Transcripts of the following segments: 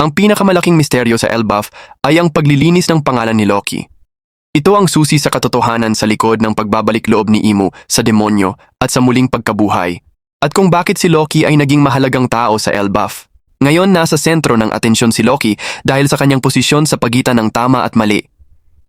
Ang pinakamalaking misteryo sa Elbaf ay ang paglilinis ng pangalan ni Loki. Ito ang susi sa katotohanan sa likod ng pagbabalik loob ni Imo sa demonyo at sa muling pagkabuhay. At kung bakit si Loki ay naging mahalagang tao sa Elbaf. Ngayon nasa sentro ng atensyon si Loki dahil sa kanyang posisyon sa pagitan ng tama at mali.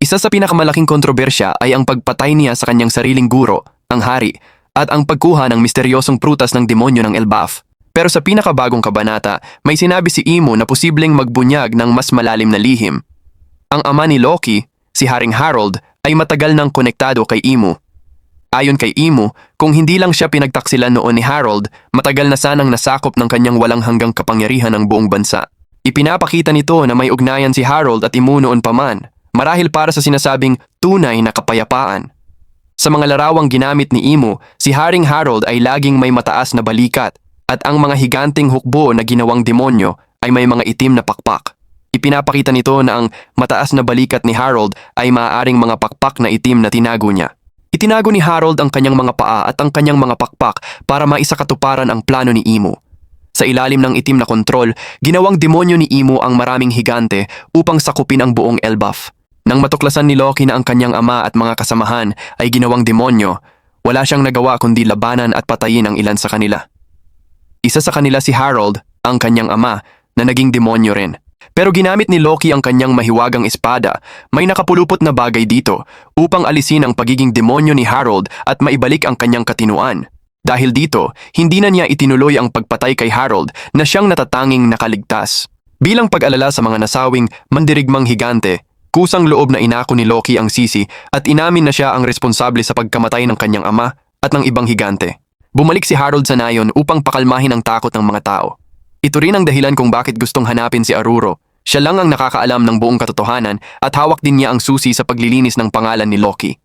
Isa sa pinakamalaking kontrobersya ay ang pagpatay niya sa kanyang sariling guro, ang hari, at ang pagkuha ng misteryosong prutas ng demonyo ng Elbaf. Pero sa pinakabagong kabanata, may sinabi si Imo na posibleng magbunyag ng mas malalim na lihim. Ang ama ni Loki, si Haring Harold, ay matagal nang konektado kay Imo. Ayon kay Imo, kung hindi lang siya pinagtaksilan noon ni Harold, matagal na sanang nasakop ng kanyang walang hanggang kapangyarihan ng buong bansa. Ipinapakita nito na may ugnayan si Harold at Imo noon pa man, marahil para sa sinasabing tunay na kapayapaan. Sa mga larawang ginamit ni Imo, si Haring Harold ay laging may mataas na balikat at ang mga higanting hukbo na ginawang demonyo ay may mga itim na pakpak. Ipinapakita nito na ang mataas na balikat ni Harold ay maaaring mga pakpak na itim na tinago niya. Itinago ni Harold ang kanyang mga paa at ang kanyang mga pakpak para maisakatuparan ang plano ni Imo. Sa ilalim ng itim na kontrol, ginawang demonyo ni Imo ang maraming higante upang sakupin ang buong Elbaf. Nang matuklasan ni Loki na ang kanyang ama at mga kasamahan ay ginawang demonyo, wala siyang nagawa kundi labanan at patayin ang ilan sa kanila. Isa sa kanila si Harold, ang kanyang ama, na naging demonyo rin. Pero ginamit ni Loki ang kanyang mahiwagang espada, may nakapulupot na bagay dito, upang alisin ang pagiging demonyo ni Harold at maibalik ang kanyang katinuan. Dahil dito, hindi na niya itinuloy ang pagpatay kay Harold na siyang natatanging nakaligtas. Bilang pag-alala sa mga nasawing mandirigmang higante, kusang loob na inako ni Loki ang sisi at inamin na siya ang responsable sa pagkamatay ng kanyang ama at ng ibang higante. Bumalik si Harold sa nayon upang pakalmahin ang takot ng mga tao. Ito rin ang dahilan kung bakit gustong hanapin si Aruro. Siya lang ang nakakaalam ng buong katotohanan at hawak din niya ang susi sa paglilinis ng pangalan ni Loki.